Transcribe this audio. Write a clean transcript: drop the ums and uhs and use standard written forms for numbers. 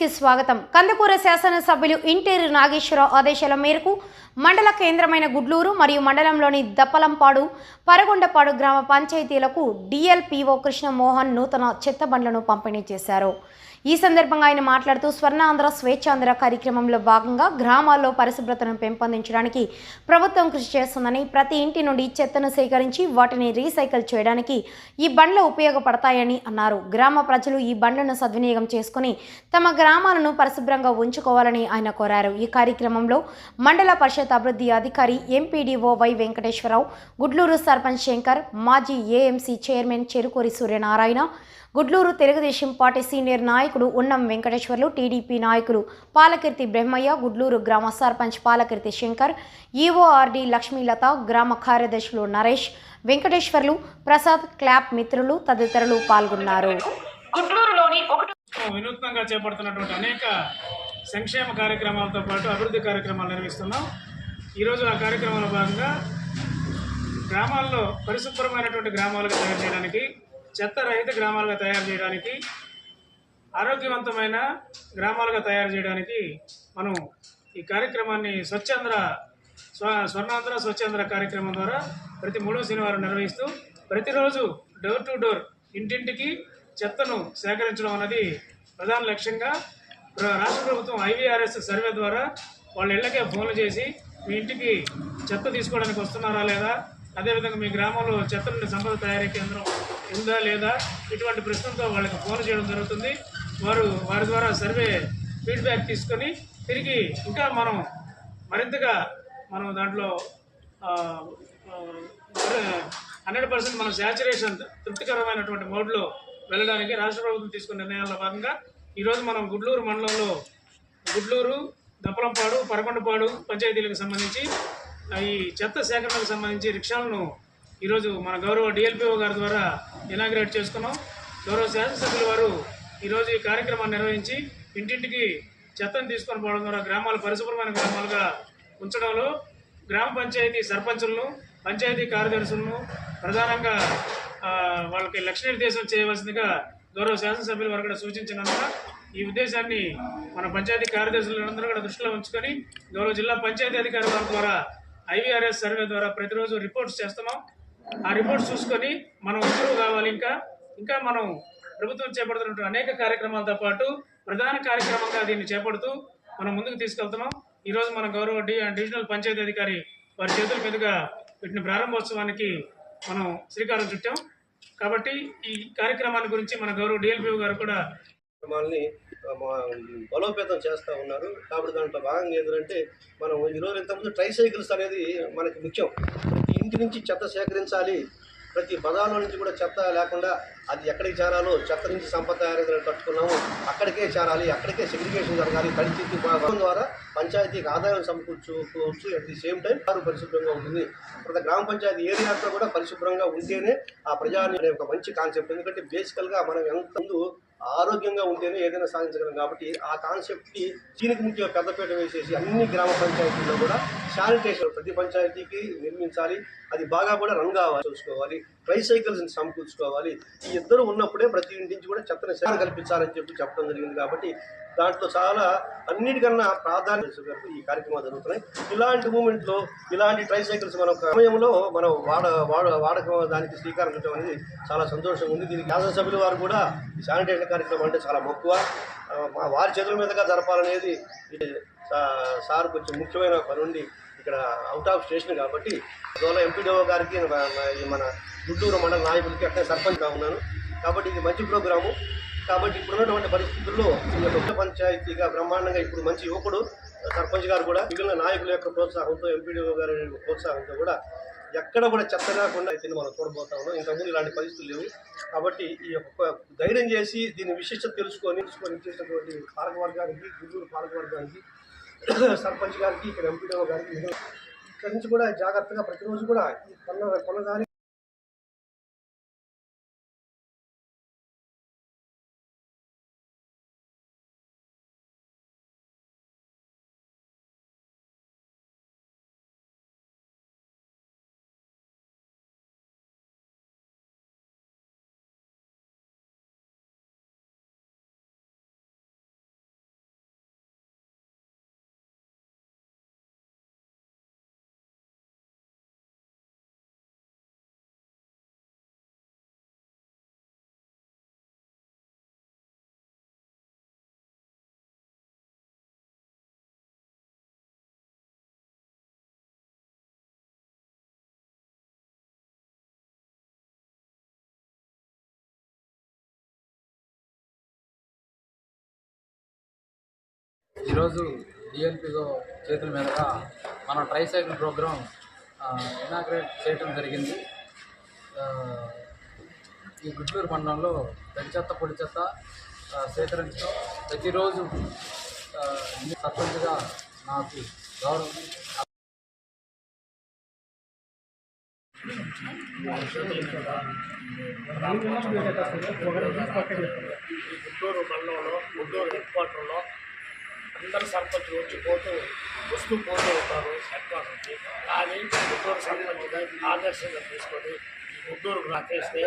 కి స్వాగతం. కందుకూరు శాసనసభ్యులు ఇంటేరు నాగేశ్వరరావు ఆదేశాల మేరకు మండల కేంద్రమైన గుడ్లూరు మరియు మండలంలోని దప్పలంపాడు, పరగొండపాడు గ్రామ పంచాయతీలకు డిఎల్పిఓ కృష్ణమోహన్ నూతన చెత్త బండ్లను పంపిణీ చేశారు. ఈ సందర్భంగా ఆయన మాట్లాడుతూ స్వర్ణాంధ్ర స్వేచ్ఛాంధ్ర కార్యక్రమంలో భాగంగా గ్రామాల్లో పరిశుభ్రతను పెంపొందించడానికి ప్రభుత్వం కృషి చేస్తుందని, ప్రతి ఇంటి నుండి చెత్తను సేకరించి వాటిని రీసైకిల్ చేయడానికి ఈ బండ్లు ఉపయోగపడతాయని అన్నారు. గ్రామ ప్రజలు ఈ బండ్లను సద్వినియోగం చేసుకుని తమ గ్రామాలను పరిశుభ్రంగా ఉంచుకోవాలని ఆయన కోరారు. ఈ కార్యక్రమంలో మండల పరిషత్ అభివృద్ధి అధికారి ఎంపీడీఓ వై వెంకటేశ్వరరావు, గుడ్లూరు సర్పంచ్ శంకర్, మాజీ AMC chairman Cherukuri Suryanarayana, Gudluru Telugudesam party senior నాయకుడు ఉన్నం వెంకటేశ్వర్లు, టీడీపీ నాయకులు పాలకీర్తి బ్రహ్మయ్య, గుడ్లూరు గ్రామ సర్పంచ్ పాలకీర్తి శంకర్, ఈఓఆర్డి లక్ష్మీలత, గ్రామ కార్యదర్శులు నరేష్, వెంకటేశ్వర్లు, ప్రసాద్, క్లాప్ మిత్రులు తదితరులు పాల్గొన్నారు. వినూత్నంగా చేపడుతున్నటువంటి అనేక సంక్షేమ కార్యక్రమాలతో పాటు అభివృద్ధి కార్యక్రమాలు నిర్వహిస్తున్నాం. ఈరోజు ఆ కార్యక్రమంలో భాగంగా గ్రామాల్లో పరిశుభ్రమైనటువంటి గ్రామాలుగా తయారు చేయడానికి, చెత్త రహిత గ్రామాలుగా తయారు చేయడానికి, ఆరోగ్యవంతమైన గ్రామాలుగా తయారు చేయడానికి మనం ఈ కార్యక్రమాన్ని స్వర్ణాంధ్ర స్వచ్ఛాంధ్ర కార్యక్రమం ద్వారా ప్రతి 3వ శనివారం నిర్వహిస్తూ ప్రతిరోజు డోర్ టు డోర్ ఇంటింటికి చెత్తను సేకరించడం అనేది ప్రధాన లక్ష్యంగా రాష్ట్ర ప్రభుత్వం IVRS సర్వే ద్వారా వాళ్ళ ఇళ్లకే ఫోన్లు చేసి మీ ఇంటికి చెత్త తీసుకోవడానికి వస్తున్నారా లేదా, అదేవిధంగా మీ గ్రామంలో చెత్త నుండి సంపద తయారీ కేంద్రం ఉందా లేదా, ఇటువంటి ప్రశ్నలతో వాళ్ళకి ఫోన్ చేయడం జరుగుతుంది. వారి ద్వారా సర్వే ఫీడ్బ్యాక్ తీసుకొని తిరిగి ఇంకా మరింతగా దాంట్లో 100% మనం శాచురేషన్ తృప్తికరమైనటువంటి మోడ్లో వెళ్ళడానికి రాష్ట్ర ప్రభుత్వం తీసుకున్న నిర్ణయాల్లో భాగంగా ఈరోజు మనం గుడ్లూరు మండలంలో గుడ్లూరు, దప్పలంపాడు, పరకొండపాడు పంచాయతీలకు సంబంధించి ఈ చెత్త సేకరణకు సంబంధించి రిక్షాలను ఈరోజు మన గౌరవ డిఎల్పిఓ గారి ద్వారా ఇనాగ్రేట్ చేసుకున్నాం. గౌరవ శాసనసభ్యుల వారు ఈరోజు ఈ కార్యక్రమాన్ని నిర్వహించి ఇంటింటికి చెత్తను తీసుకొని పోవడం ద్వారా గ్రామాలు పరిశుభ్రమైన గ్రామాలుగా ఉంచడంలో గ్రామ పంచాయతీ సర్పంచులను, పంచాయతీ కార్యదర్శులను ప్రధానంగా వాళ్ళకి లక్ష్య నిర్దేశం చేయవలసిందిగా గౌరవ శాసనసభ్యుల వారు కూడా సూచించినందున ఈ ఉద్దేశాన్ని మన పంచాయతీ కార్యదర్శులందరూ కూడా దృష్టిలో ఉంచుకొని గౌరవ జిల్లా పంచాయతీ అధికారి వారి ద్వారా IVRS సర్వే ద్వారా ప్రతిరోజు రిపోర్ట్స్ చేస్తున్నాం. ఆ రిపోర్ట్స్ చూసుకొని మనం ఇంప్రూవ్ కావాలి. ఇంకా మనం ప్రభుత్వం చేపడుతున్నటువంటి అనేక కార్యక్రమాలతో పాటు ప్రధాన కార్యక్రమంగా దీన్ని చేపడుతూ మనం ముందుకు తీసుకెళ్తున్నాం. ఈరోజు మన గౌరవ డివిజనల్ పంచాయతీ అధికారి వారి చేతుల మీదుగా వీటిని ప్రారంభోత్సవానికి మనం శ్రీకారం చుట్టాం. కాబట్టి ఈ కార్యక్రమాన్ని గురించి మన గౌరవ డిఎల్పిఓ గారు కూడా బలోపేతం చేస్తూ ఉన్నారు. కాబట్టి దాంట్లో భాగంగా ఏంటంటే మనం ఈరోజు ఇంతకుముందు ట్రైసైకిల్స్ అనేది మనకి ముఖ్యం. ప్రతి ఇంటి నుంచి చెత్త సేకరించాలి, ప్రతి బజార్లో నుంచి కూడా చెత్త లేకుండా అది ఎక్కడికి చేరాలో, చెత్త నుంచి సంపద తయారైన కట్టుకున్నాము అక్కడికే చేరాలి, అక్కడికే సెగ్రిగేషన్ జరగాలి. తడిచిత్తి భాగం ద్వారా పంచాయతీకి ఆదాయం సమకూర్చుకోవచ్చు. అట్ ది సేమ్ టైం పరిశుభ్రంగా ఉంటుంది. ప్రతి గ్రామ పంచాయతీ ఏరియాతో కూడా పరిశుభ్రంగా ఉంటేనే ఆ ప్రజాని అనే ఒక మంచి కాన్సెప్ట్. ఎందుకంటే బేసికల్గా మనం ఎంత ముందు ఆరోగ్యంగా ఉంటేనే ఏదైనా సాధించగలం. కాబట్టి ఆ కాన్సెప్ట్కి దీనికి ముఖ్య పెద్దపీట వేసేసి అన్ని గ్రామ పంచాయతీల్లో కూడా శానిటేషన్ ప్రతి పంచాయతీకి నిర్మించాలి. అది బాగా కూడా రన్ కావాలి, చూసుకోవాలి. ట్రైసైకిల్స్ని సమకూర్చుకోవాలి. ఈ ఇద్దరు ఉన్నప్పుడే ప్రతి ఇంటి నుంచి కూడా చెత్తని సేవ కల్పించాలని చెప్పడం జరిగింది. కాబట్టి దాంట్లో చాలా అన్నిటికన్నా ప్రాధాన్యత ఈ కార్యక్రమాలు జరుగుతున్నాయి. ఇలాంటి మూమెంట్లో ఇలాంటి ట్రైసైకిల్స్ మనం సమయంలో మనం వాడకం దానికి శ్రీకారం చుట్టడం అనేది చాలా సంతోషంగా ఉంది. దీనికి శాసనసభ్యుల వారు కూడా ఈ శానిటేషన్ కార్యక్రమం అంటే చాలా మక్కువ, వారి చేతుల మీదుగా జరపాలనేది సార్ కొంచెం ముఖ్యమైన పని ఉండి ఇక్కడ అవుట్ ఆఫ్ స్టేషన్ కాబట్టి అందువల్ల ఎంపీడీఓ గారికి, మన గుడ్లూరు మండల నాయకులకి అట్లే సర్పంచ్గా ఉన్నాను. కాబట్టి ఇది మంచి ప్రోగ్రాము. కాబట్టి ఇప్పుడున్నటువంటి పరిస్థితుల్లో కొత్త పంచాయతీగా బ్రహ్మాండంగా ఇప్పుడు మంచి యువకుడు సర్పంచ్ గారు కూడా మిగిలిన నాయకుల యొక్క ప్రోత్సాహంతో, ఎంపీడీఓ గారి ప్రోత్సాహంతో కూడా ఎక్కడ కూడా చెత్త లేకుండా అయితే మనం చూడబోతా ఉన్నాం. ఇంతకుముందు ఇలాంటి పరిస్థితులు లేవు. కాబట్టి ఈ యొక్క ధైర్యం చేసి దీని విశిష్టత తెలుసుకొని చేసినటువంటి పాలకవర్గానికి, గుడ్లూరు పాలకవర్గానికి, సర్పంచ్ గారికి, ఇక్కడ ఎంపీడీఓ గారికి ఇక్కడి నుంచి కూడా జాగ్రత్తగా ప్రతిరోజు కూడా ఈ కొనగానే ఈరోజు డిఎల్పిఓ చేతుల మీదుగా మనం ట్రైసైకిల్ ప్రోగ్రాం ఇనాగ్రేట్ చేయడం జరిగింది. ఈ గుడ్లూరు మండలంలో తడి చెత్త పొడి చెత్త సేకరించడం ప్రతిరోజు సర్పంచ్గా నాకు గౌరవం. గుంటూరు మండలంలో గుంటూరు హెడ్ క్వార్టర్లో అందరు సర్పంచులు వస్తూ పోతూ ఉంటారు హెడ్ క్వార్టర్కి. కానీ గుంటూరు సర్పంచ్ ఆదర్శంగా తీసుకొని ఈ గుంటూరు రాకేష్ని